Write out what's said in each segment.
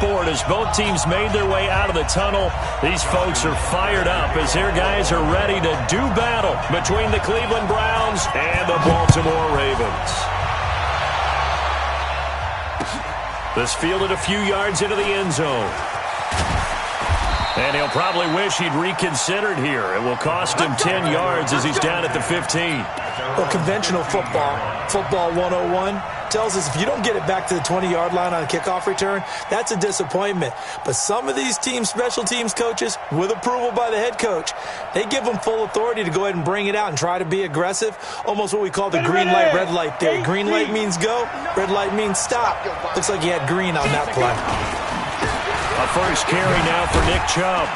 sport as both teams made their way out of the tunnel. These folks are fired up as their guys are ready to do battle between the Cleveland Browns and the Baltimore Ravens. This fielded a few yards into the end zone. And he'll probably wish he'd reconsidered here. It will cost him 10 yards as he's down at the 15. Well, conventional football 101, tells us if you don't get it back to the 20-yard line on a kickoff return, that's a disappointment. But some of these special teams coaches, with approval by the head coach, they give them full authority to go ahead and bring it out and try to be aggressive, almost what we call the green light, red light theory. Green light means go, red light means stop. Looks like he had green on that play. A first carry now for Nick Chubb.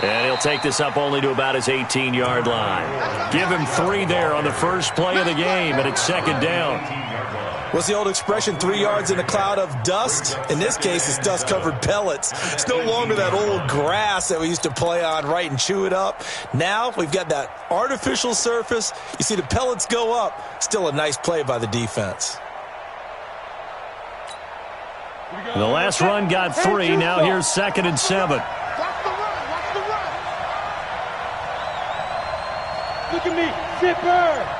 And he'll take this up only to about his 18-yard line. Give him 3 there on the first play of the game, and it's second down. What's the old expression, 3 yards in a cloud of dust? In this case, it's dust-covered pellets. It's no longer that old grass that we used to play on, right, and chew it up. Now we've got that artificial surface. You see the pellets go up. Still a nice play by the defense. The last run got 3. Now here's 2nd and 7. Look at me, zipper.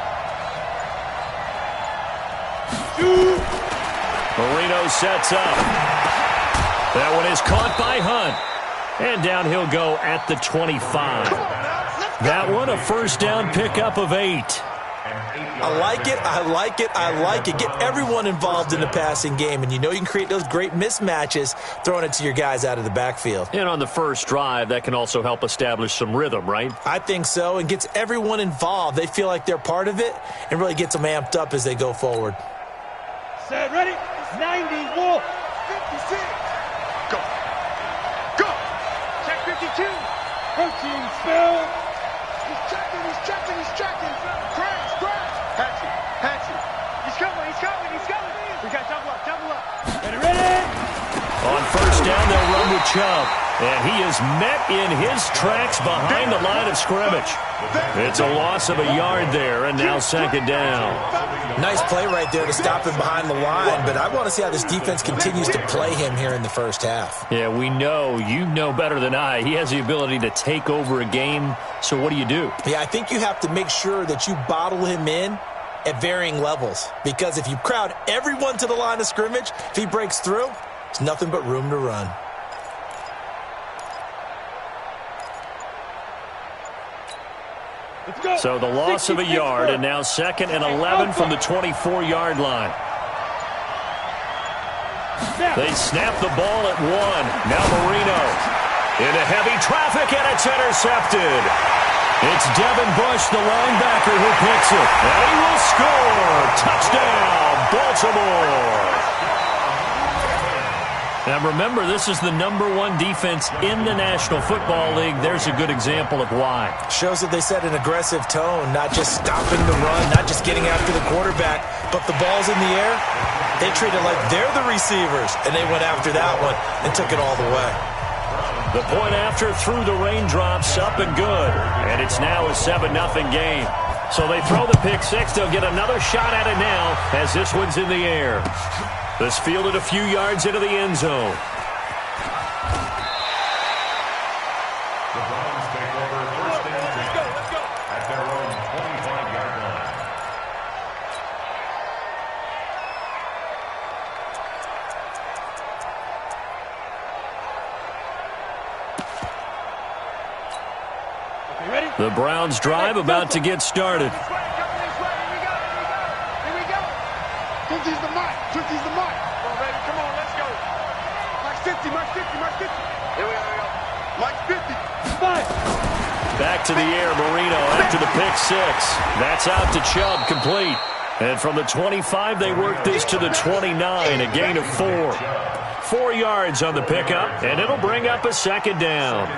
Marino sets up. That one is caught by Hunt. And down he'll go at the 25. That one, a first down pickup of 8. I like it, I like it, I like it. Get everyone involved in the passing game, and you know you can create those great mismatches throwing it to your guys out of the backfield. And on the first drive, that can also help establish some rhythm, right? I think so, and gets everyone involved. They feel like they're part of it and really gets them amped up as they go forward. Set, ready? 90, wolf. 56. Go. Go. Check 52. Protein spill. He's checking, he's checking, he's checking. Crash. Patsy. He's coming. We got double up. Ready? On first down, they'll run with Chubb. And he is met in his tracks behind the line of scrimmage. It's a loss of a yard there, and now second down. Nice play right there to stop him behind the line, but I want to see how this defense continues to play him here in the first half. Yeah, we know. You know better than I. He has the ability to take over a game, so what do you do? Yeah, I think you have to make sure that you bottle him in at varying levels, because if you crowd everyone to the line of scrimmage, if he breaks through, there's nothing but room to run. So the loss of a yard, and now 2nd and 11 from the 24-yard line. They snap the ball at 1. Now Marino into heavy traffic, and it's intercepted. It's Devin Bush, the linebacker, who picks it. And he will score. Touchdown, Baltimore. Now remember, this is the #1 defense in the National Football League. There's a good example of why. Shows that they set an aggressive tone, not just stopping the run, not just getting after the quarterback, but the ball's in the air. They treat it like they're the receivers, and they went after that one and took it all the way. The point after through the raindrops, up and good. And it's now a 7-0 game. So they throw the pick six. They'll get another shot at it now as this one's in the air. This fielded a few yards into the end zone. The Browns take over first and 10 at their own 25-yard line. Ready? The Browns drive about to get started. Here we go. 20's the mark. 20's the mark. Come on, baby. Come on, let's go. Mark 50, Mark 50, Mark 50. Here we go. Mark 50. 5. Back to the air, Marino after the pick six. That's out to Chubb, complete. And from the 25, they work this to the 29, a gain of 4. 4 yards on the pickup, and it'll bring up a second down.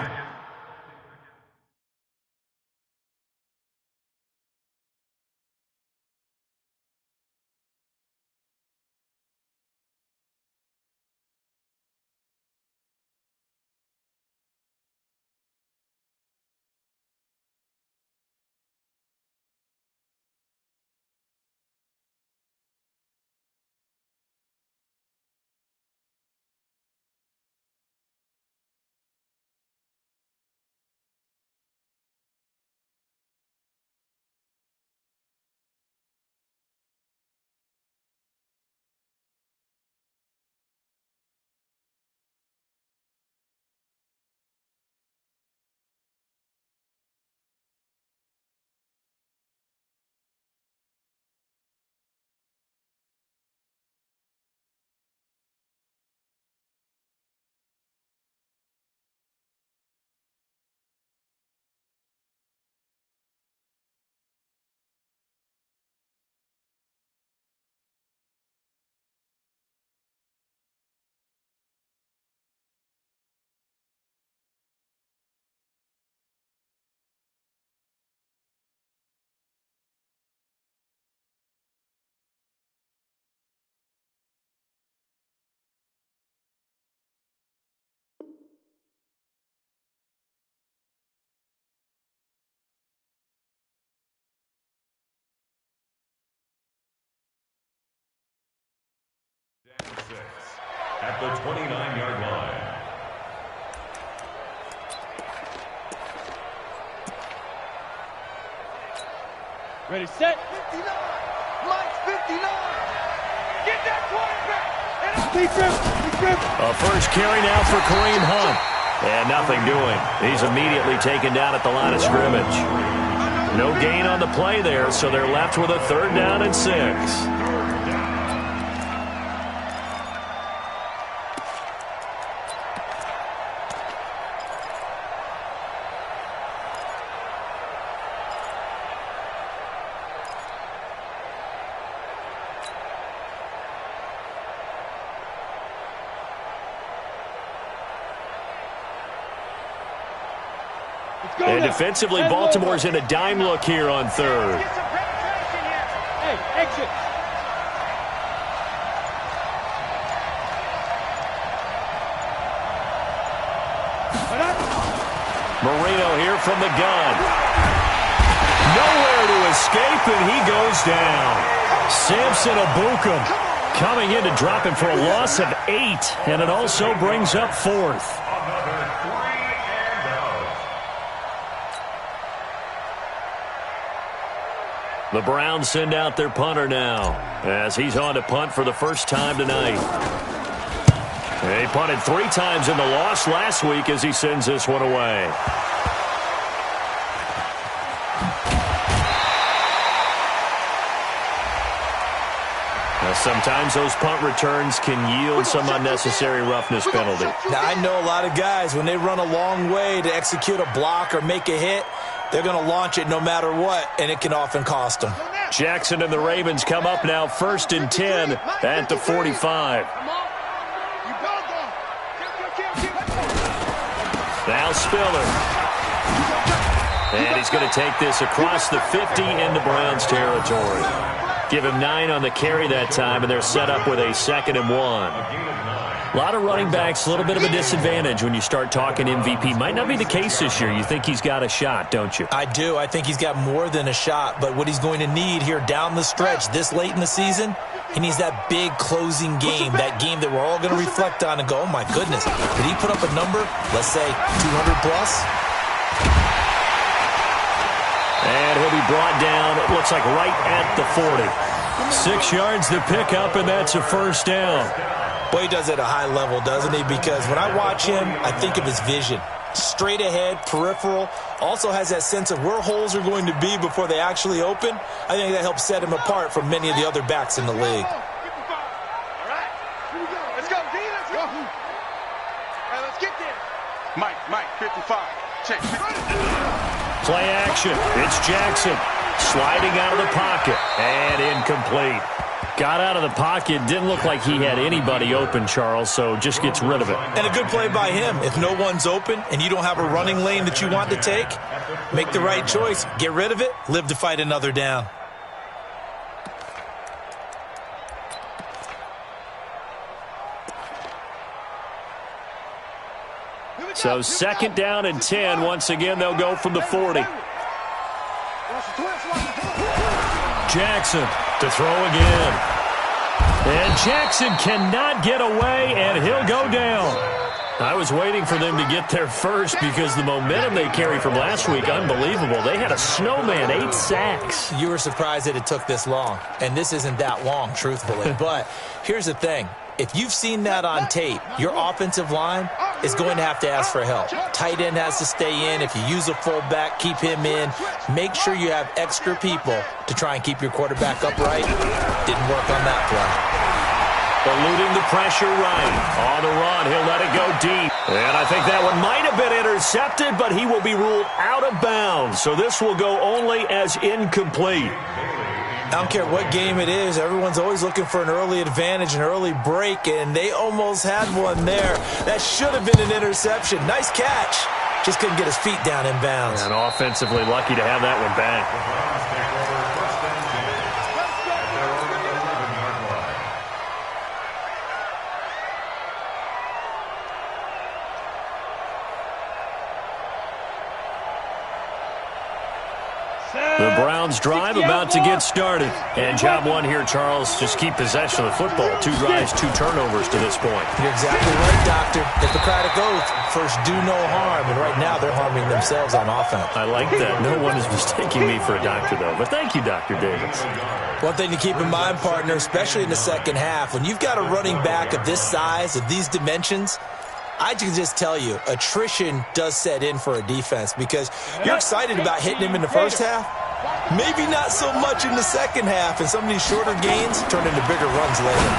the 29-yard line. Ready, set. 59. Mike's 59. Get that quarterback. A first carry now for Kareem Hunt. And nothing doing. He's immediately taken down at the line of scrimmage. No gain on the play there, so they're left with a 3rd down and 6. And defensively, Baltimore's in a dime look here on 3rd. Hey, exit. Marino here from the gun. Nowhere to escape, and he goes down. Samson Abukum coming in to drop him for a loss of 8, and it also brings up 4th. The Browns send out their punter now as he's on to punt for the first time tonight. He punted 3 times in the loss last week as he sends this one away. Now, sometimes those punt returns can yield some unnecessary roughness penalty. Now, I know a lot of guys, when they run a long way to execute a block or make a hit, they're going to launch it no matter what, and it can often cost them. Jackson and the Ravens come up now 1st and 10 at the 45. Now Spiller. And he's going to take this across the 50 into Browns territory. Give him 9 on the carry that time, and they're set up with a 2nd and 1. A lot of running backs, a little bit of a disadvantage when you start talking MVP. Might not be the case this year. You think he's got a shot, don't you? I do. I think he's got more than a shot. But what he's going to need here down the stretch this late in the season, he needs that big closing game, that game that we're all going to reflect on and go, oh, my goodness, did he put up a number, let's say 200-plus? And he'll be brought down, it looks like right at the 40. 6 yards to pick up, and that's a 1st down. Boy, he does it at a high level, doesn't he? Because when I watch him, I think of his vision. Straight ahead, peripheral, also has that sense of where holes are going to be before they actually open. I think that helps set him apart from many of the other backs in the league. All right, here we go. Let's go, D. Let's go. All right, let's get there. Mike, 55. Check. Play action. It's Jackson sliding out of the pocket and incomplete. Got out of the pocket. Didn't look like he had anybody open, Charles, so just gets rid of it. And a good play by him. If no one's open and you don't have a running lane that you want to take, make the right choice. Get rid of it. Live to fight another down. So 2nd down and 10. Once again, they'll go from the 40. Jackson to throw again. And Jackson cannot get away, and he'll go down. I was waiting for them to get there first because the momentum they carried from last week, unbelievable. They had a snowman, 8 sacks. You were surprised that it took this long, and this isn't that long, truthfully. But here's the thing. If you've seen that on tape, your offensive line is going to have to ask for help. Tight end has to stay in. If you use a fullback, keep him in. Make sure you have extra people to try and keep your quarterback upright. Didn't work on that play. Eluding the pressure right. On the run, he'll let it go deep. And I think that one might have been intercepted, but he will be ruled out of bounds. So this will go only as incomplete. I don't care what game it is. Everyone's always looking for an early advantage, an early break, and they almost had one there. That should have been an interception. Nice catch. Just couldn't get his feet down in bounds. And offensively lucky to have that one back. The The Browns drive about to get started. And job one here, Charles, just keep possession of the football. 2 drives, 2 turnovers to this point. You're exactly right, Doctor. Hippocratic oath, first do no harm. And right now they're harming themselves on offense. I like that. No one is mistaking me for a doctor, though. But thank you, Dr. Davis. One thing to keep in mind, partner, especially in the second half, when you've got a running back of this size, of these dimensions, I can just tell you, attrition does set in for a defense because you're excited about hitting him in the first half. Maybe not so much in the second half, and some of these shorter gains turn into bigger runs later.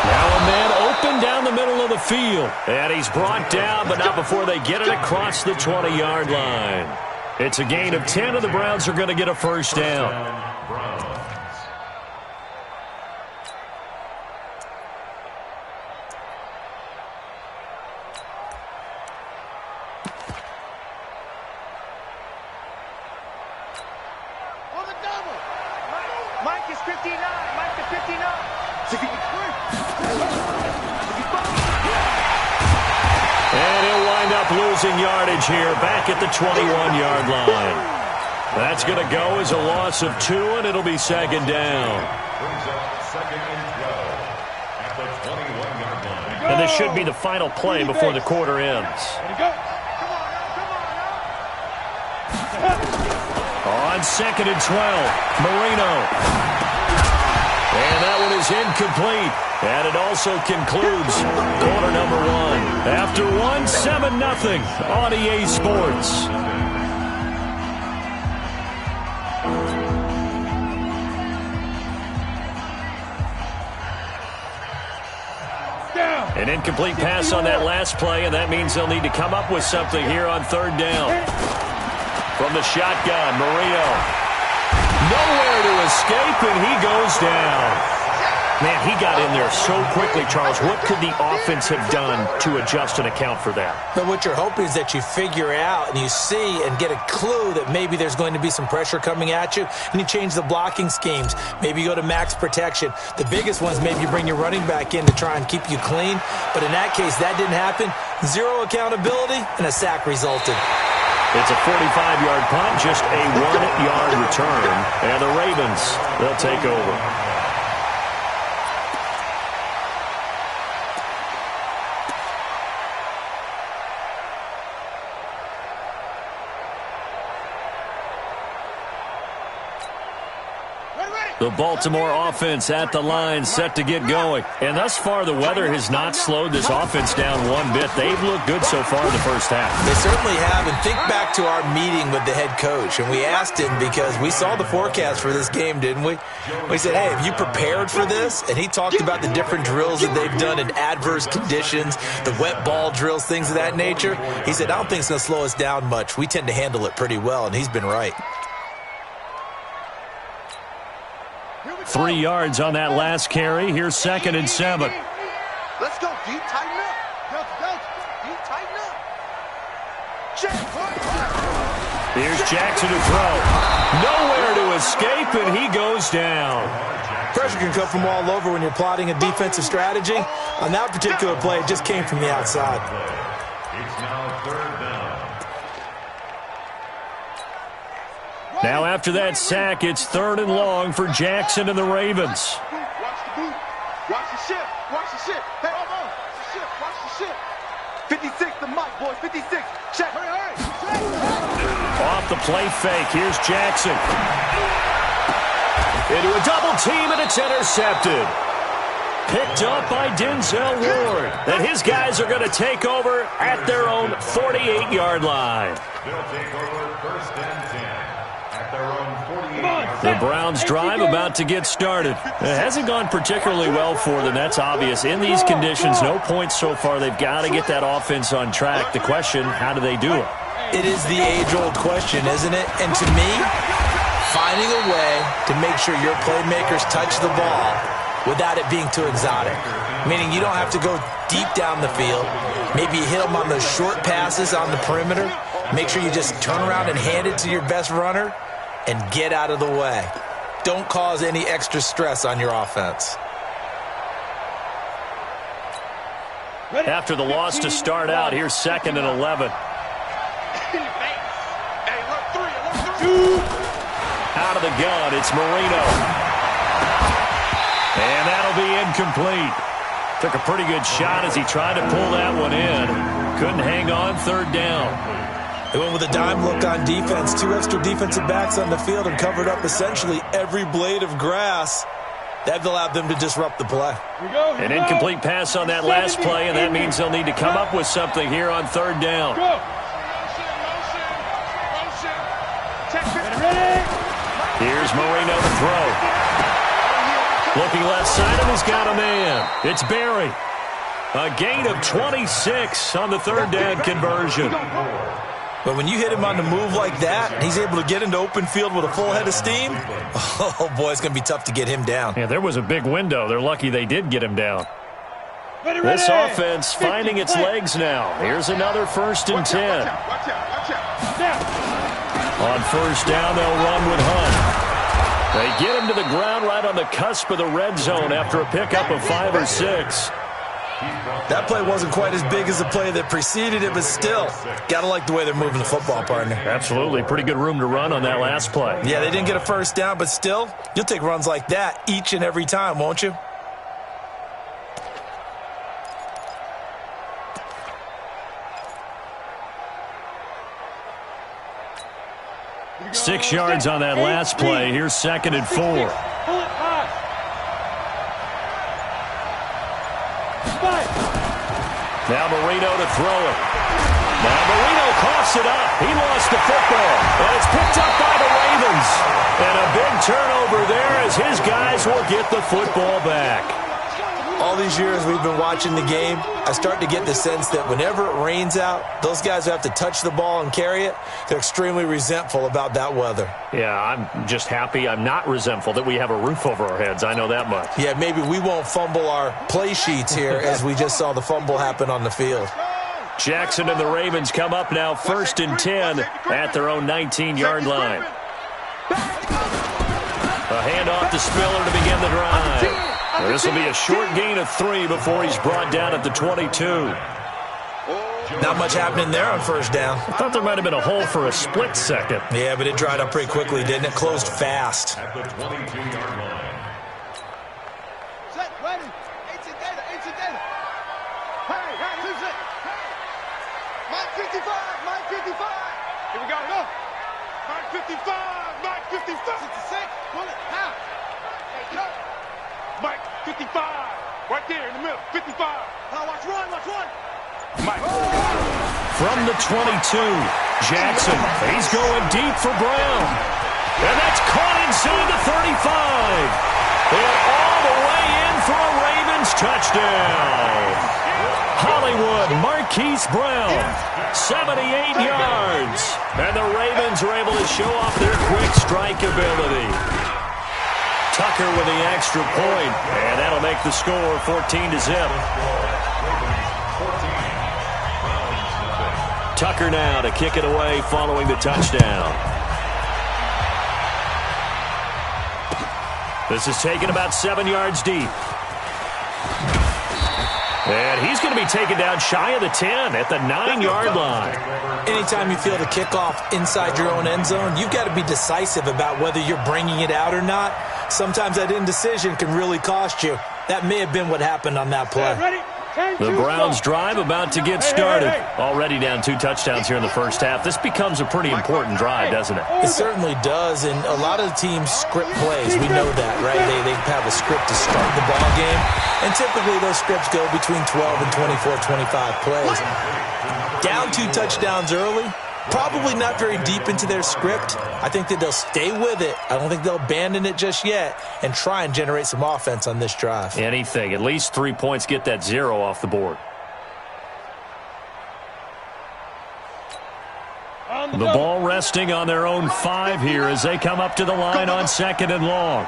Now a man open down the middle of the field. And he's brought down, but not before they get it across the 20-yard line. It's a gain of 10, and the Browns are going to get a first down. Mike is 59. Mike is 59. And he'll wind up losing yardage here back at the 21-yard line. That's going to go as a loss of 2, and it'll be second down. Brings up second and 12 at the 21-yard line. And this should be the final play before the quarter ends. On second and 12, Marino. And that one is incomplete. And it also concludes quarter number 1. After 1, 7-0 on EA Sports. An incomplete pass on that last play, and that means they'll need to come up with something here on third down. From the shotgun, Marino. Nowhere to escape, and he goes down. Man, he got in there so quickly, Charles. What could the offense have done to adjust and account for that? But what you're hoping is that you figure out and you see and get a clue that maybe there's going to be some pressure coming at you, and you change the blocking schemes. Maybe you go to max protection. The biggest ones, maybe you bring your running back in to try and keep you clean. But in that case, that didn't happen. 0 accountability, and a sack resulted. It's a 45-yard punt, just a 1-yard return. And the Ravens, they'll take over. The Baltimore offense at the line, set to get going. And thus far, the weather has not slowed this offense down one bit. They've looked good so far in the first half. They certainly have. And think back to our meeting with the head coach. And we asked him because we saw the forecast for this game, didn't we? We said, hey, have you prepared for this? And he talked about the different drills that they've done in adverse conditions, the wet ball drills, things of that nature. He said, I don't think it's going to slow us down much. We tend to handle it pretty well, and he's been right. 3 yards on that last carry. Here's second and 7. Let's go, D. Tighten up. D. Tighten up. Here's Jackson to throw. Nowhere to escape, and he goes down. Pressure can come from all over when you're plotting a defensive strategy. On that particular play, it just came from the outside. It's now third down. Now after that sack, it's 3rd and long for Jackson and the Ravens. Watch the boot. Watch the shift. Watch the shift. Hey, hold on. Watch the shift. 56, the mic, boys. 56. Check. Hurry. Off the play fake. Here's Jackson. Into a double team, and it's intercepted. Picked up by Denzel Ward. And his guys are going to take over at their own 48-yard line. They'll take over first and 10 at their own 48-yard line. The Browns drive about to get started. It hasn't gone particularly well for them, that's obvious. In these conditions, no points so far. They've got to get that offense on track. The question, how do they do it? It is the age-old question, isn't it? And to me, finding a way to make sure your playmakers touch the ball without it being too exotic. Meaning you don't have to go deep down the field. Maybe you hit them on those short passes on the perimeter. Make sure you just turn around and hand it to your best runner and get out of the way. Don't cause any extra stress on your offense. After the loss to start out, here's 2nd and 11. Hey, look 3. Out of the gun, it's Marino. And that'll be incomplete. Took a pretty good shot as he tried to pull that one in. Couldn't hang on, third down. They went with a dime look on defense. 2 extra defensive backs on the field and covered up essentially every blade of grass. That allowed them to disrupt the play. An incomplete pass on that last play, and that means they'll need to come up with something here on third down. Here's Marino to throw. Looking left side, and he's got a man. It's Barry. A gain of 26 on the third down conversion. But when you hit him on the move like that, he's able to get into open field with a full head of steam. Oh, boy, it's going to be tough to get him down. Yeah, there was a big window. They're lucky they did get him down. This offense finding its legs now. Here's another 1st and 10. On first down, they'll run with Hunt. They get him to the ground right on the cusp of the red zone after a pickup of 5 or 6. That play wasn't quite as big as the play that preceded it, but still, got to like the way they're moving the football, partner. Absolutely. Pretty good room to run on that last play. Yeah, they didn't get a first down, but still, you'll take runs like that each and every time, won't you? 6 yards on that last play. Here's 2nd and 4. Now Marino to throw it. Now Marino coughs it up. He lost the football. And it's picked up by the Ravens. And a big turnover there as his guys will get the football back. All these years we've been watching the game, I start to get the sense that whenever it rains out, those guys who have to touch the ball and carry it, they're extremely resentful about that weather. Yeah, I'm just happy I'm not resentful that we have a roof over our heads. I know that much. Yeah, maybe we won't fumble our play sheets here as we just saw the fumble happen on the field. Jackson and the Ravens come up now 1st and 10 at their own 19-yard line. A handoff to Spiller to begin the drive. This will be a short gain of 3 before he's brought down at the 22. Not much happening there on first down. I thought there might have been a hole for a split second. Yeah, but it dried up pretty quickly, didn't it? Closed fast. At the 22-yard line. Set, ready. Into data. Hey, who's it? Mike 55. Here we go. Mike 55. 66. Pull it. How? Hey, go. Mike 55. Right there in the middle. 55. Now watch run. Mike. From the 22, Jackson. He's going deep for Brown. And that's caught inside the 35. And all the way in for a Ravens touchdown. Hollywood Marquise Brown, 78 yards. And the Ravens are able to show off their quick strike ability. Tucker with the extra point, and that'll make the score 14-0. Tucker now to kick it away following the touchdown. This is taken about 7 yards deep. And he's going to be taken down shy of the 10 at the 9-yard line. Anytime you feel the kickoff inside your own end zone, you've got to be decisive about whether you're bringing it out or not. Sometimes that indecision can really cost you. That may have been what happened on that play. The Browns drive about to get started. Already down 2 touchdowns here in the first half. This becomes a pretty important drive, doesn't it? It certainly does, and a lot of the teams script plays. We know that, right? They have a script to start the ball game, and typically those scripts go between 12 and 24, 25 plays. Down 2 touchdowns early, probably not very deep into their script. I think that they'll stay with it. I don't think they'll abandon it just yet and try and generate some offense on this drive. Anything. At least 3 points, get that 0 off the board. The ball resting on their own 5 here as they come up to the line on 2nd and long.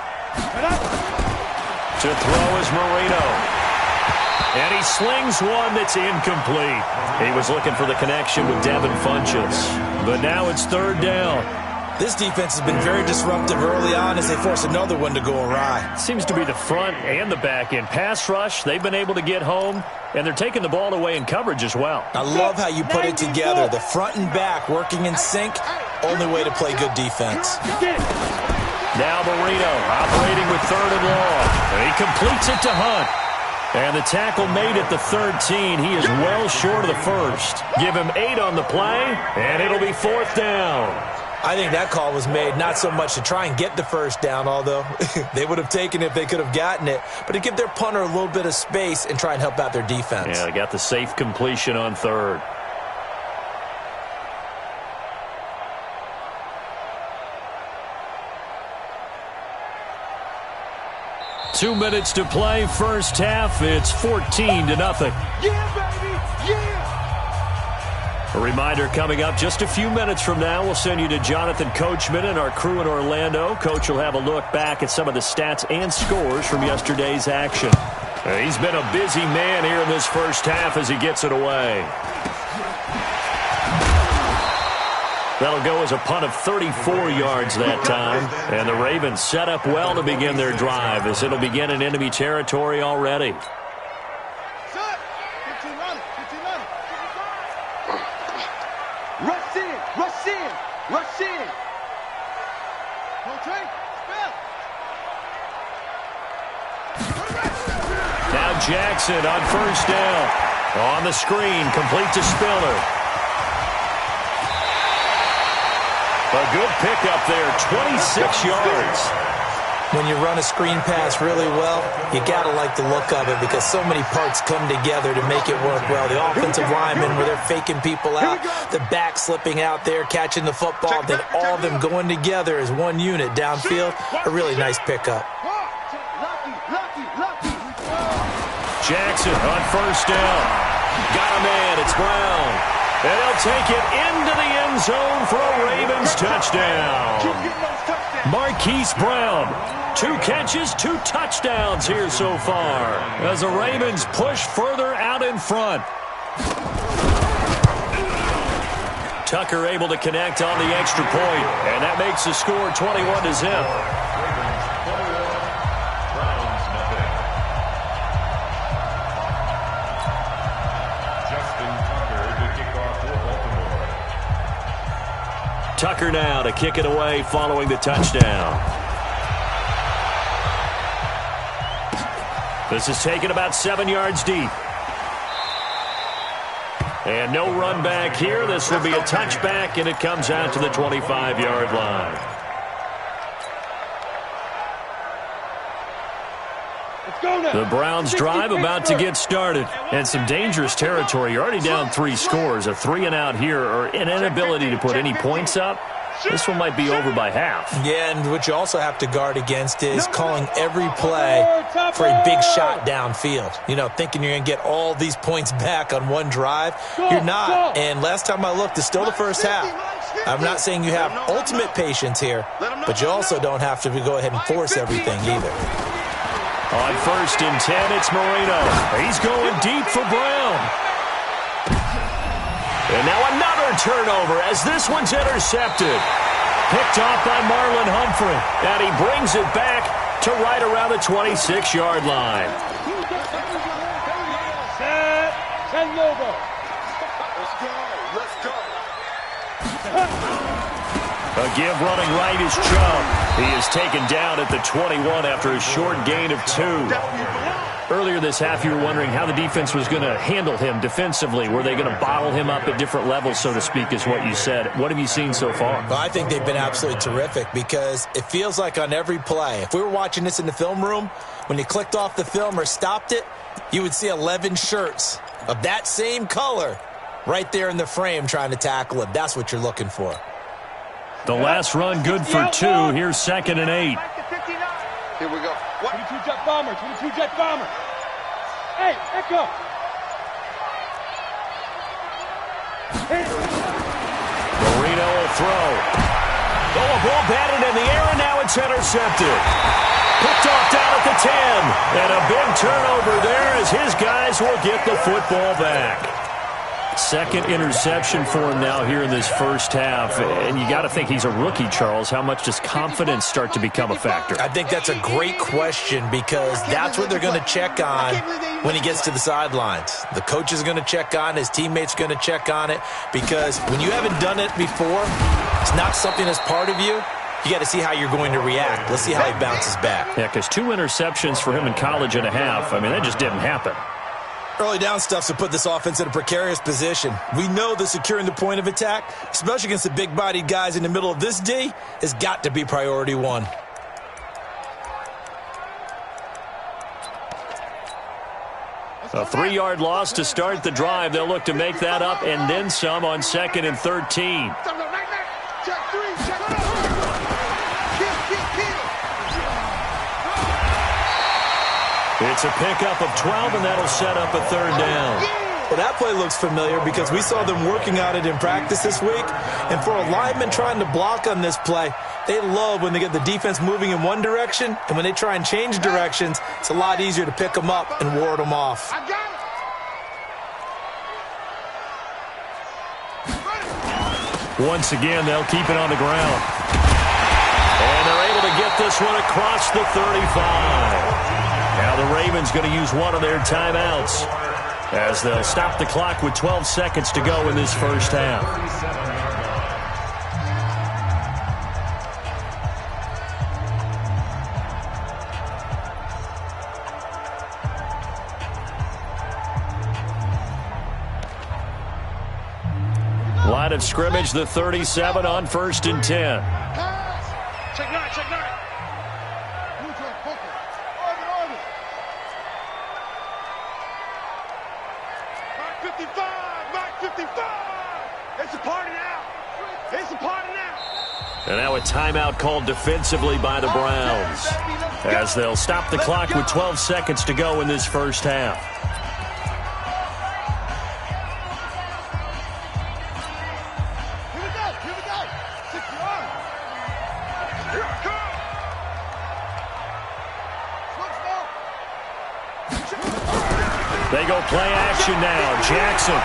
To throw is Marino. And he slings one that's incomplete. He was looking for the connection with Devin Funchess. But now it's 3rd down. This defense has been very disruptive early on as they force another one to go awry. Seems to be the front and the back end. Pass rush, they've been able to get home, and they're taking the ball away in coverage as well. I love how you put it together. The front and back working in sync, only way to play good defense. Now Marino operating with 3rd and long. And he completes it to Hunt. And the tackle made at the 13. He is well short of the first. Give him 8 on the play, and it'll be 4th down. I think that call was made not so much to try and get the first down, although they would have taken it if they could have gotten it, but to give their punter a little bit of space and try and help out their defense. Yeah, they got the safe completion on 3rd. Two minutes to play, first half. It's 14-0. Yeah, baby, yeah! A reminder coming up just a few minutes from now. We'll send you to Jonathan Coachman and our crew in Orlando. Coach will have a look back at some of the stats and scores from yesterday's action. He's been a busy man here in this first half as he gets it away. That'll go as a punt of 34 yards that time. And the Ravens set up well to begin their drive as it'll begin in enemy territory already. Rush in, rush in, rush in. Now Jackson on first down. On the screen, complete to Spiller. A good pickup there, 26 yards. When you run a screen pass really well, you got to like the look of it because so many parts come together to make it work well. The offensive linemen where they're faking people out, the back slipping out there, catching the football, then all of them going together as one unit downfield. A really nice pickup. Jackson on first down. Got a man, it's Brown. And he'll take it into the end zone for a Ravens touchdown. Marquise Brown, 2 catches, 2 touchdowns here so far as the Ravens push further out in front. Tucker able to connect on the extra point, and that makes the score 21-0. Tucker now to kick it away following the touchdown. This is taken about 7 yards deep. And no run back here. This will be a touchback, and it comes out to the 25-yard line. The Browns drive about to get started. And some dangerous territory. You're already down 3 scores. A 3-and-out here or an inability to put any points up. This one might be over by half. Yeah, and what you also have to guard against is calling every play for a big shot downfield. You know, thinking you're going to get all these points back on one drive. You're not. And last time I looked, it's still the first half. I'm not saying you have ultimate patience here, but you also don't have to go ahead and force everything either. On first and 10, it's Marino. He's going deep for Brown. And now another turnover as this one's intercepted. Picked off by Marlon Humphrey. And he brings it back to right around the 26-yard line. Set Lobo. Let's go. A give running right is Chubb. He is taken down at the 21 after a short gain of 2. Earlier this half, you were wondering how the defense was going to handle him defensively. Were they going to bottle him up at different levels, so to speak, is what you said. What have you seen so far? Well, I think they've been absolutely terrific because it feels like on every play, if we were watching this in the film room, when you clicked off the film or stopped it, you would see 11 shirts of that same color right there in the frame trying to tackle him. That's what you're looking for. The last run good for 2. Here's 2nd and 8. Here we go. 22 jet bomber, 22 jet bomber. Hey, Echo. Marino will throw. Oh, a ball batted in the air, and now it's intercepted. Picked off down at the 10. And a big turnover there as his guys will get the football back. Second interception for him now here in this first half. And you got to think he's a rookie, Charles. How much does confidence start to become a factor? I think that's a great question because that's what they're going to check on when he gets to the sidelines. The coach is going to check on it. His teammates are going to check on it because when you haven't done it before, it's not something that's part of you. you got to see how you're going to react. Let's see how he bounces back. Yeah, because 2 interceptions for him in college and a half. I mean, that just didn't happen. Early down stuff's to put this offense in a precarious position. We know that securing the point of attack, especially against the big-bodied guys in the middle of this D, has got to be priority one. A 3-yard loss to start the drive. They'll look to make that up and then some on 2nd and 13. It's a pickup of 12, and that'll set up a 3rd down. Well, that play looks familiar because we saw them working at it in practice this week. And for a lineman trying to block on this play, they love when they get the defense moving in one direction, and when they try and change directions, it's a lot easier to pick them up and ward them off. Once again, they'll keep it on the ground. And they're able to get this one across the 35. Now the Ravens going to use one of their timeouts as they'll stop the clock with 12 seconds to go in this first half. Line of scrimmage, the 37 on 1st and 10. Check 9, check 9. Mark 55, Mark 55. It's a party now. It's a party now. And now a timeout called defensively by the Browns as they'll stop the clock with 12 seconds to go in this first half. They go play action now. Jackson.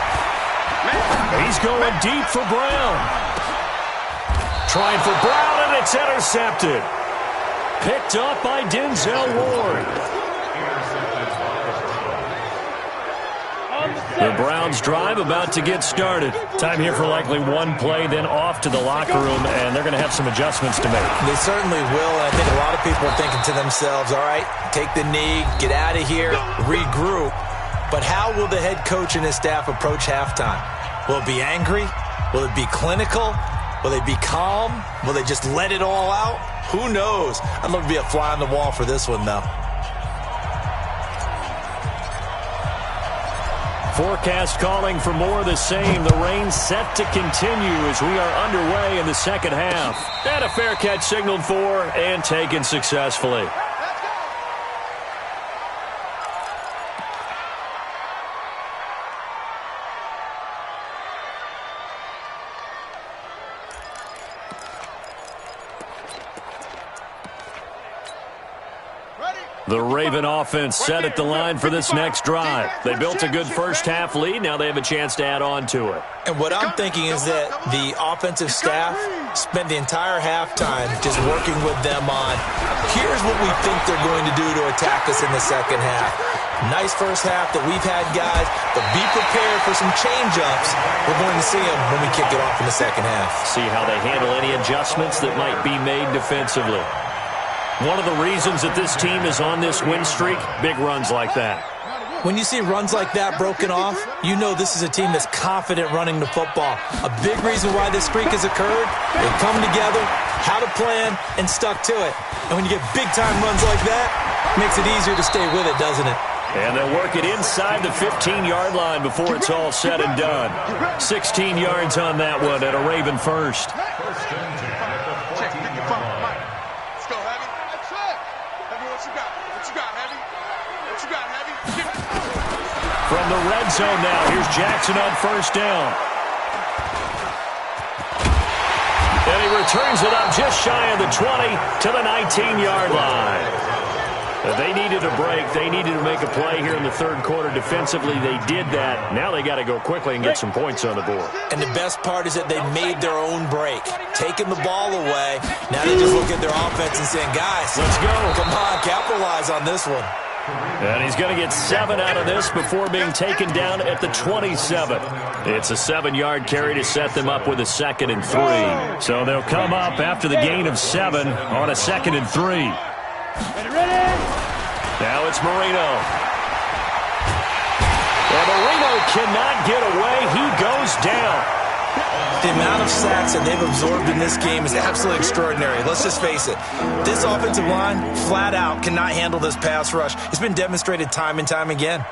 He's going deep for Brown. Trying for Brown, and it's intercepted. Picked up by Denzel Ward. The Browns drive about to get started. Time here for likely one play, then off to the locker room, and they're going to have some adjustments to make. They certainly will, and I think a lot of people are thinking to themselves, all right, take the knee, get out of here, regroup. But how will the head coach and his staff approach halftime? Will it be angry? Will it be clinical? Will they be calm? Will they just let it all out? Who knows? I'd love to be a fly on the wall for this one, though. Forecast calling for more of the same. The rain set to continue as we are underway in the second half. And a fair catch signaled for and taken successfully. The Raven offense set at the line for this next drive. They built a good first-half lead. Now they have a chance to add on to it. And what I'm thinking is that the offensive staff spent the entire halftime just working with them on, here's what we think they're going to do to attack us in the second half. Nice first half that we've had, guys, but be prepared for some change-ups. We're going to see them when we kick it off in the second half. See how they handle any adjustments that might be made defensively. One of the reasons that this team is on this win streak, big runs like that. When you see runs like that broken off, you know this is a team that's confident running the football. A big reason why this streak has occurred, they've come together, had a plan, and stuck to it. And when you get big-time runs like that, it makes it easier to stay with it, doesn't it? And they'll work it inside the 15-yard line before it's all said and done. 16 yards on that one at a Raven first. From the red zone now, here's Jackson on first down. And he returns it up just shy of the 20 to the 19-yard line. They needed a break. They needed to make a play here in the third quarter defensively. They did that. Now they got to go quickly and get some points on the board. And the best part is that they made their own break, taking the ball away. Now they just look at their offense and saying, guys, let's go. Come on, capitalize on this one. And he's going to get 7 out of this before being taken down at the 27. It's a 7-yard carry to set them up with a 2nd and 3. So they'll come up after the gain of 7 on a 2nd and 3. Now it's Marino. And Marino cannot get away. He goes down. The amount of sacks that they've absorbed in this game is absolutely extraordinary. Let's just face it. This offensive line, flat out, cannot handle this pass rush. It's been demonstrated time and time again.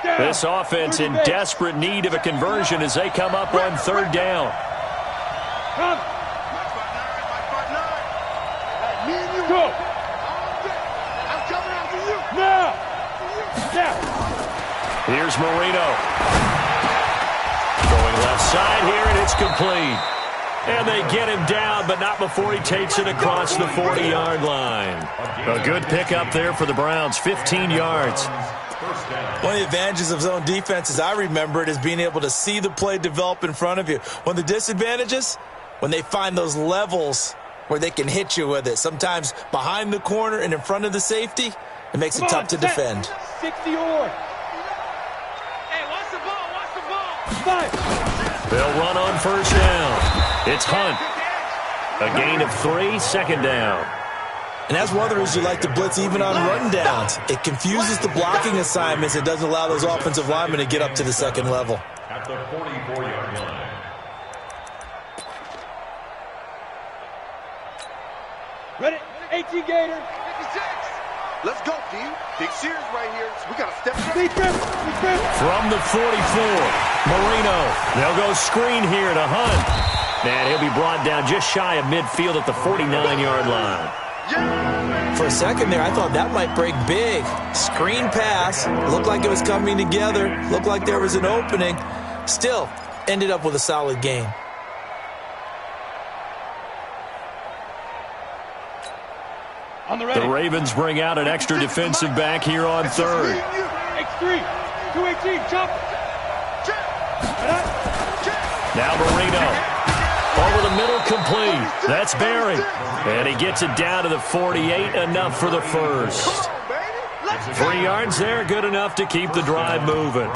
This offense in desperate need of a conversion as they come up on 3rd down. Me and you. Go. I'm coming after you. Now. Here's Marino. Going left side here, and it's complete. And they get him down, but not before he takes it across the 40-yard line. A good pickup there for the Browns, 15 yards. One of the advantages of zone defense, as I remember it, is being able to see the play develop in front of you. One of the disadvantages, when they find those levels where they can hit you with it, sometimes behind the corner and in front of the safety, it makes it tough to defend. 60-or. Hey, watch the ball, watch the ball. 5. They'll run on 1st down. It's Hunt. A gain of 3, 2nd down. And that's one of the reasons you like to blitz even on run downs. It confuses the blocking assignments. It doesn't allow those offensive linemen to get up to the 2nd level. At the 44-yard line. Ready? 18 Gator. 56. Let's go, D. Big Sears right here. So we got to step up. From the 44, Marino. They'll go screen here to Hunt. And he'll be brought down just shy of midfield at the 49-yard line. For a second there, I thought that might break big. Screen pass. Looked like it was coming together. Looked like there was an opening. Still, ended up with a solid gain. The Ravens bring out an extra defensive back here on 3rd. X3. 218. Jump. Now Marino. Over the middle, complete. That's Barry. And he gets it down to the 48, enough for the 1st. 3 yards there, good enough to keep the drive moving.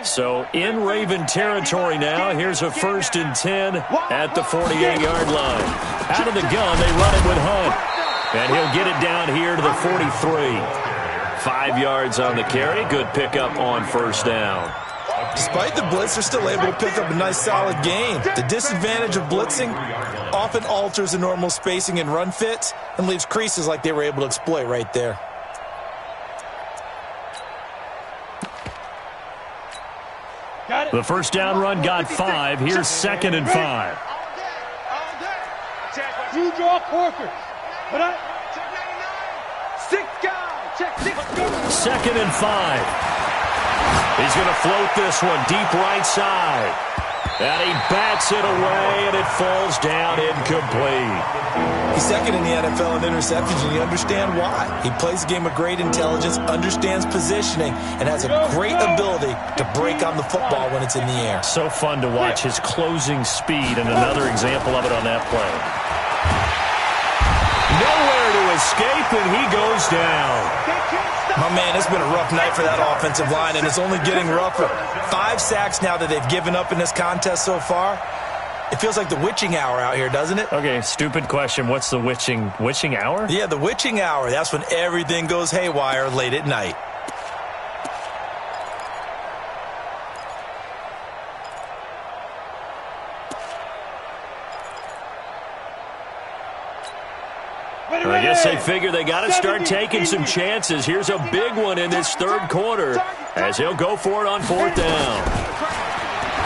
So in Raven territory now. Here's a 1st and 10 at the 48-yard line. Out of the gun, they run it with Hunt. And he'll get it down here to the 43. 5 yards on the carry. Good pickup on 1st down. Despite the blitz, they're still able to pick up a nice solid gain. The disadvantage of blitzing often alters the normal spacing and run fits and leaves creases like they were able to exploit right there. The 1st down run got 5. Here's 2nd and 5. You draw Corker. But I... 6 guys. Check 6. 2nd and 5. He's going to float this one deep right side. And he bats it away, and it falls down incomplete. He's 2nd in the NFL in interceptions, and you understand why. He plays a game of great intelligence, understands positioning, and has a great ability to break on the football when it's in the air. So fun to watch his closing speed, and another example of it on that play. Nowhere to escape, and he goes down. My man, it's been a rough night for that offensive line, and it's only getting rougher. 5 sacks now that they've given up in this contest so far. It feels like the witching hour out here, doesn't it? Okay, stupid question. What's the witching hour? Yeah, the witching hour. That's when everything goes haywire late at night. I guess they figure they got to start taking some chances. Here's a big one in this 3rd quarter as he'll go for it on 4th down.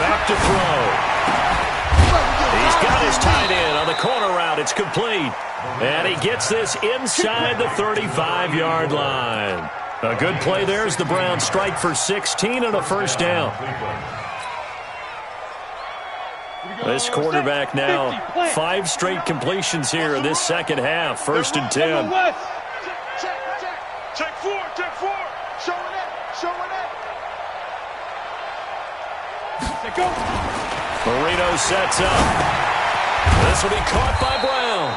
Back to throw. He's got his tight end on the corner route. It's complete. And he gets this inside the 35-yard line. A good play there as the Browns strike for 16 and a 1st down. This quarterback now 5 straight completions here in this second half. 1st and 10. Check 4. Showing it. Go. Marino sets up. This will be caught by Brown.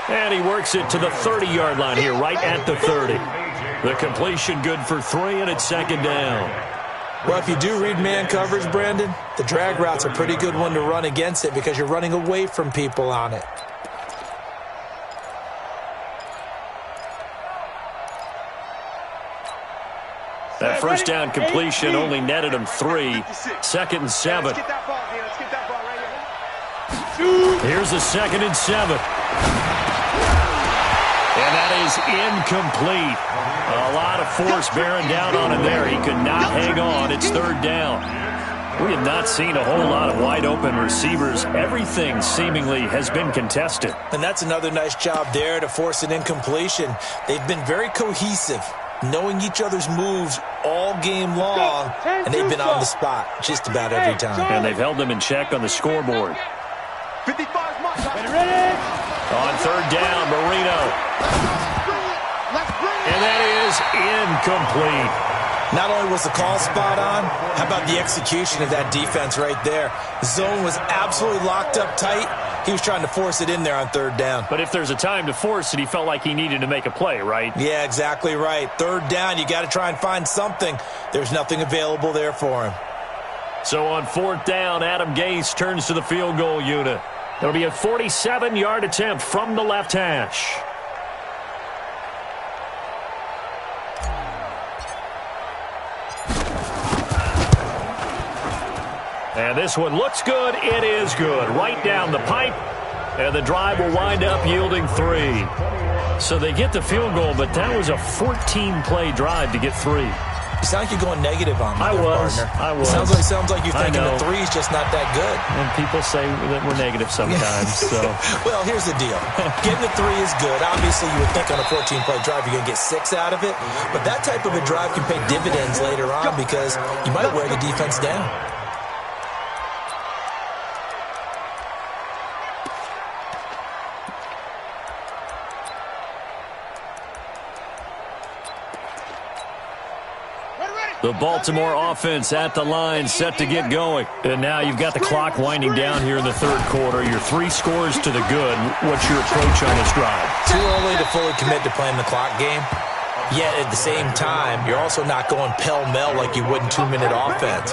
And he works it to the 30-yard line here, right at the 30. The completion good for 3, and it's 2nd down. Well, if you do read man coverage, Brandon, the drag route's a pretty good one to run against it because you're running away from people on it. That first down completion only netted him 3. 2nd and 7. Let's get that ball, man. Let's get that ball right here. Here's the 2nd and 7. And that is incomplete. A lot of force bearing down on him there. He could not hang on. It's 3rd down. We have not seen a whole lot of wide-open receivers. Everything seemingly has been contested. And that's another nice job there to force an incompletion. They've been very cohesive, knowing each other's moves all game long, and they've been on the spot just about every time. And they've held them in check on the scoreboard. 55 marks. Ready? On 3rd down, Marino. And that is incomplete. Not only was the call spot on, how about the execution of that defense right there? The zone was absolutely locked up tight. He was trying to force it in there on 3rd down. But if there's a time to force it, he felt like he needed to make a play, right? Yeah, exactly right. 3rd down, you got to try and find something. There's nothing available there for him. So on 4th down, Adam Gase turns to the field goal unit. It'll be a 47-yard attempt from the left hash. And this one looks good. It is good. Right down the pipe. And the drive will wind up yielding 3. So they get the field goal, but that was a 14-play drive to get 3. You sound like you're going negative on me, I was. Sounds like you're thinking the 3's just not that good. And people say that we're negative sometimes. So, well, here's the deal. Getting the 3 is good. Obviously, you would think on a 14-play drive you're going to get 6 out of it. But that type of a drive can pay dividends later on because you might wear the defense down. the Baltimore offense at the line, set to get going. And now you've got the clock winding down here in the third quarter. Your 3 scores to the good. What's your approach on this drive? Too early to fully commit to playing the clock game. Yet at the same time, you're also not going pell-mell like you would in 2-minute offense.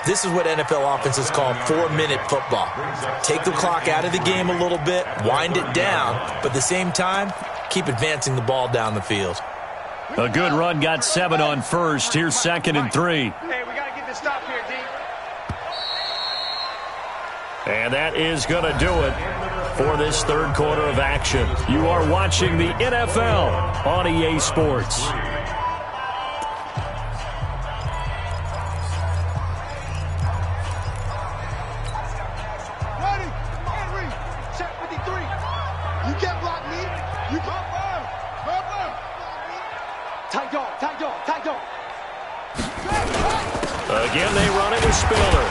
This is what NFL offenses call 4-minute football. Take the clock out of the game a little bit, wind it down, but at the same time, keep advancing the ball down the field. A good run got 7 on first. Here's 2nd and 3. Hey, we got to get this stop here, D. And that is going to do it for this third quarter of action. You are watching the NFL on EA Sports. Ready? Henry, check 53. You can't block me. You can't burn. Burn. Tight dog, tight dog, tight dog. Again, they run it with Spiller.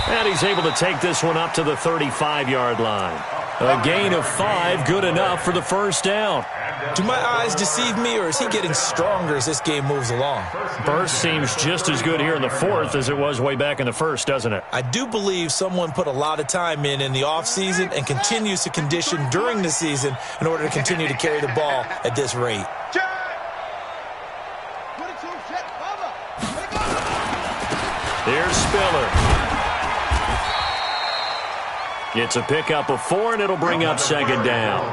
And he's able to take this one up to the 35-yard line. A gain of 5, good enough for the first down. Do my eyes deceive me, or is he getting stronger as this game moves along? Burst seems just as good here in the fourth as it was way back in the first, doesn't it? I do believe someone put a lot of time in the offseason and continues to condition during the season in order to continue to carry the ball at this rate. Here's Spiller. It's a pickup of 4, and it'll bring up 2nd down.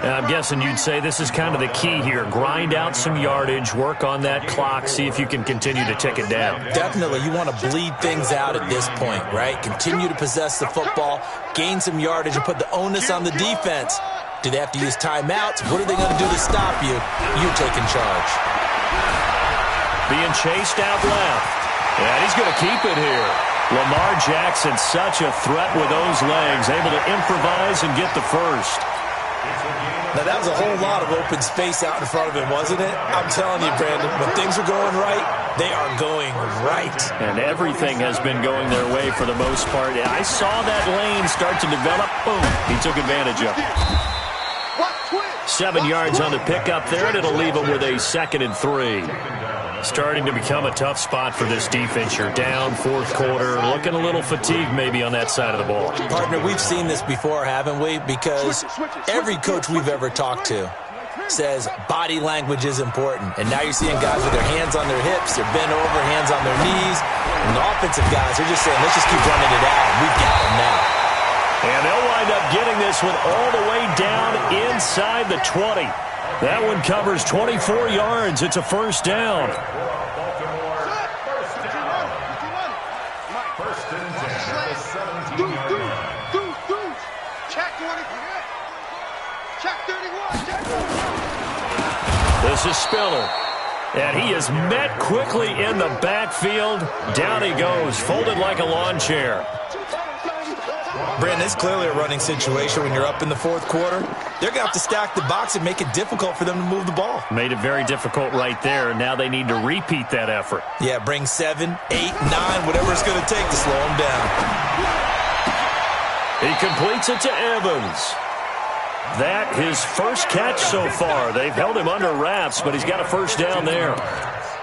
And I'm guessing you'd say this is kind of the key here. Grind out some yardage, work on that clock, see if you can continue to tick it down. Definitely. You want to bleed things out at this point, right? Continue to possess the football, gain some yardage, and put the onus on the defense. Do they have to use timeouts? What are they going to do to stop you? You're taking charge. Being chased out left. And he's going to keep it here. Lamar Jackson, such a threat with those legs, able to improvise and get the first. Now, that was a whole lot of open space out in front of him, wasn't it? I'm telling you, Brandon, when things are going right, they are going right. And everything has been going their way for the most part. I saw that lane start to develop. Boom. He took advantage of it. 7 yards on the pickup there, and it'll leave them with a 2nd and 3. Starting to become a tough spot for this defense. You're down fourth quarter, looking a little fatigued maybe on that side of the ball. Partner, we've seen this before, haven't we? Because every coach we've ever talked to says body language is important. And now you're seeing guys with their hands on their hips, they're bent over, hands on their knees. And the offensive guys are just saying, let's just keep running it out. We've got them now. And they'll wind up getting this one all the way down inside the 20. That one covers 24 yards. It's a first down. This is Spiller. And he is met quickly in the backfield. Down he goes, folded like a lawn chair. Brandon, it's clearly a running situation when you're up in the fourth quarter. They're going to have to stack the box and make it difficult for them to move the ball. Made it very difficult right there. Now they need to repeat that effort. Yeah, bring 7, 8, 9, whatever it's going to take to slow them down. He completes it to Evans. That his first catch so far. They've held him under wraps, but he's got a first down there.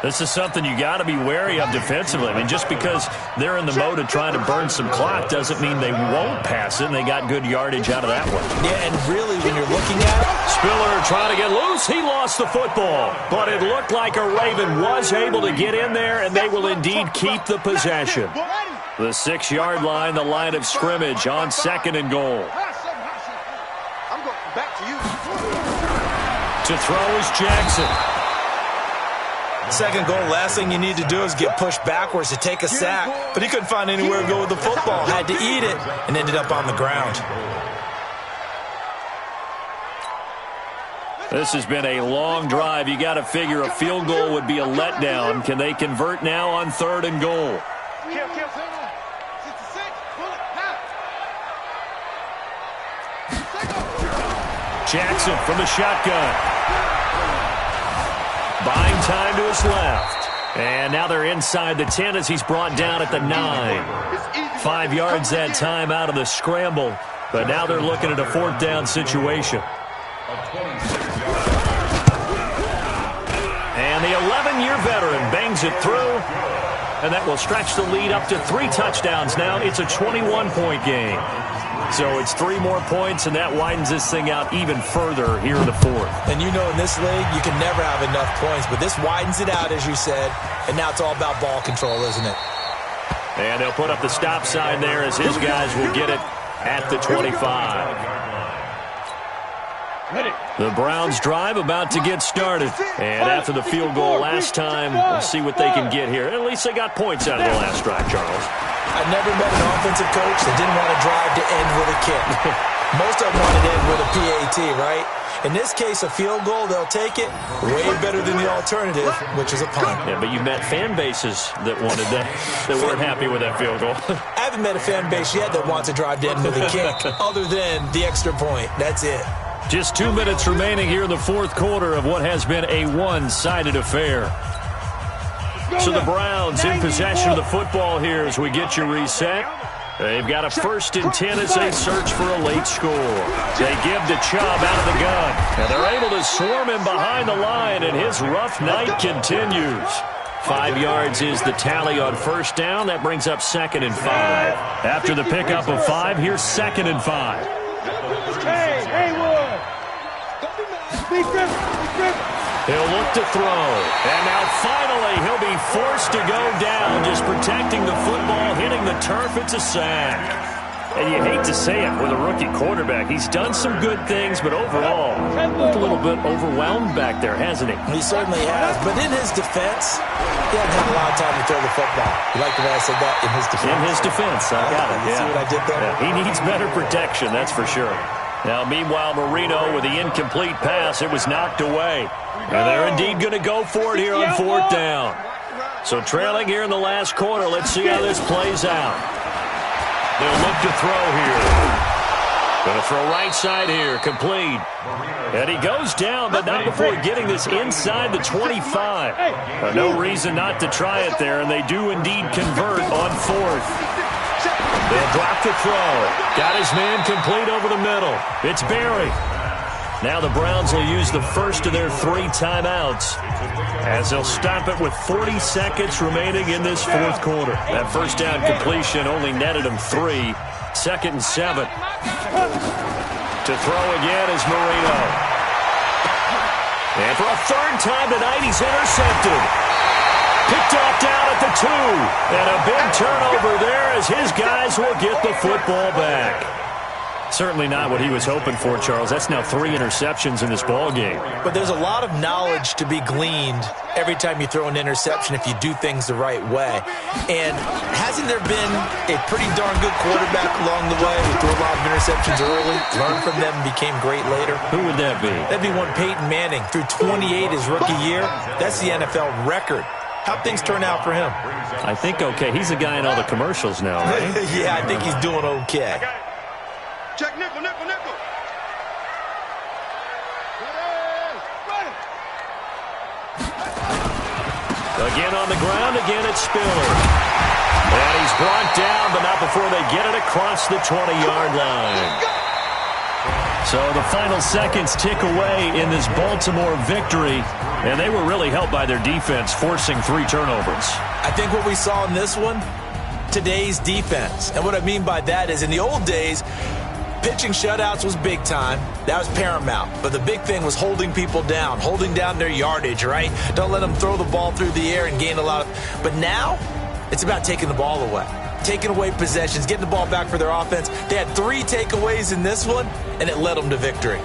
This is something you got to be wary of defensively. I mean, just because they're in the mode of trying to burn some clock doesn't mean they won't pass it, and they got good yardage out of that one. Yeah, and really, when you're looking at it, Spiller trying to get loose. He lost the football, but it looked like a Raven was able to get in there, and they will indeed keep the possession. The 6-yard line, the line of scrimmage on 2nd and goal. I'm going back to you. To throw is Jackson. second goal, last thing you need to do is get pushed backwards to take a sack. But he couldn't find anywhere to go with the football. Had to eat it and ended up on the ground. This has been a long drive. You got to figure a field goal would be a letdown. Can they convert now on 3rd and goal? Jackson from the shotgun. Buying time to his left. And now they're inside the 10 as he's brought down at the 9. 5 yards that time out of the scramble. But now they're looking at a 4th down situation. And the 11-year veteran bangs it through. And that will stretch the lead up to 3 touchdowns now. It's a 21-point game. So it's 3 more points, and that widens this thing out even further here in the 4th. And you know in this league, you can never have enough points. But this widens it out, as you said. And now it's all about ball control, isn't it? And they'll put up the stop sign there as his guys will get it at the 25. The Browns drive about to get started. And after the field goal last time, we'll see what they can get here. At least they got points out of the last drive, Charles. I've never met an offensive coach that didn't want to drive to end with a kick. Most of them wanted to end with a PAT, right? In this case, a field goal, they'll take it. Way better than the alternative, which is a punt. Yeah, but you met fan bases that wanted that, that weren't happy with that field goal. I haven't met a fan base yet that wants to drive to end with a kick, other than the extra point. That's it. Just 2 minutes remaining here in the 4th quarter of what has been a one-sided affair. So the Browns in possession of the football here as we get you reset. They've got a 1st and 10 as they search for a late score. They give to Chubb out of the gun. And they're able to swarm him behind the line, and his rough night continues. 5 yards is the tally on 1st down. That brings up 2nd and 5. After the pickup of 5, here's 2nd and 5. Hey, Haywood! Be careful. He'll look to throw. And now finally he'll be forced to go down, just protecting the football, hitting the turf. It's a sack. And you hate to say it with a rookie quarterback. He's done some good things, but overall, looked a little bit overwhelmed back there, hasn't he? He certainly has. But in his defense, he hasn't had a lot of time to throw the football. You like the way I said that? In his defense. In his defense. I got it. You see what I did there? Yeah, he needs better protection, that's for sure. Now, meanwhile, Marino with the incomplete pass. It was knocked away. And they're indeed going to go for it here on 4th down. So trailing here in the last quarter. Let's see how this plays out. They'll look to throw here. Gonna throw right side here, complete. And he goes down, but not before getting this inside the 25. No reason not to try it there, and they do indeed convert on fourth. They'll drop the throw. Got his man complete over the middle. It's Barry. Now the Browns will use the first of their 3 timeouts as they'll stop it with 40 seconds remaining in this fourth quarter. That first down completion only netted him 3. 2nd and 7. To throw again is Marino. And for a 3rd time tonight, he's intercepted. Picked off down at the 2. And a big turnover there as his guys will get the football back. Certainly not what he was hoping for, Charles. That's now 3 interceptions in this ball game. But there's a lot of knowledge to be gleaned every time you throw an interception if you do things the right way. And hasn't there been a pretty darn good quarterback along the way who threw a lot of interceptions early, learned from them, and became great later? Who would that be? That'd be one Peyton Manning. Threw 28 his rookie year. That's the NFL record. How'd things turn out for him? I think okay. He's the guy in all the commercials now, right? Yeah, I think he's doing okay. Check nickel, nickel, nickel. Again on the ground, again it's Spiller. And he's brought down, but not before they get it across the 20-yard line. So the final seconds tick away in this Baltimore victory, and they were really helped by their defense, forcing 3 turnovers. I think what we saw in this one, today's defense. And what I mean by that is in the old days, pitching shutouts was big time. That was paramount. But the big thing was holding people down, holding down their yardage, right? Don't let them throw the ball through the air and gain a lot of... But now, it's about taking the ball away. Taking away possessions, getting the ball back for their offense. They had 3 takeaways in this one, and it led them to victory.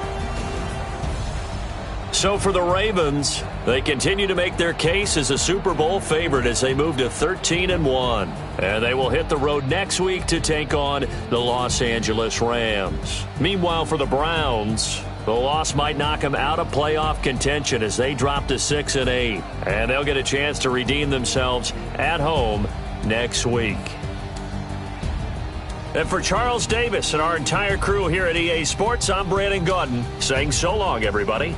So for the Ravens, they continue to make their case as a Super Bowl favorite as they move to 13-1. And they will hit the road next week to take on the Los Angeles Rams. Meanwhile, for the Browns, the loss might knock them out of playoff contention as they drop to 6-8. And they'll get a chance to redeem themselves at home next week. And for Charles Davis and our entire crew here at EA Sports, I'm Brandon Gaudin saying so long, everybody.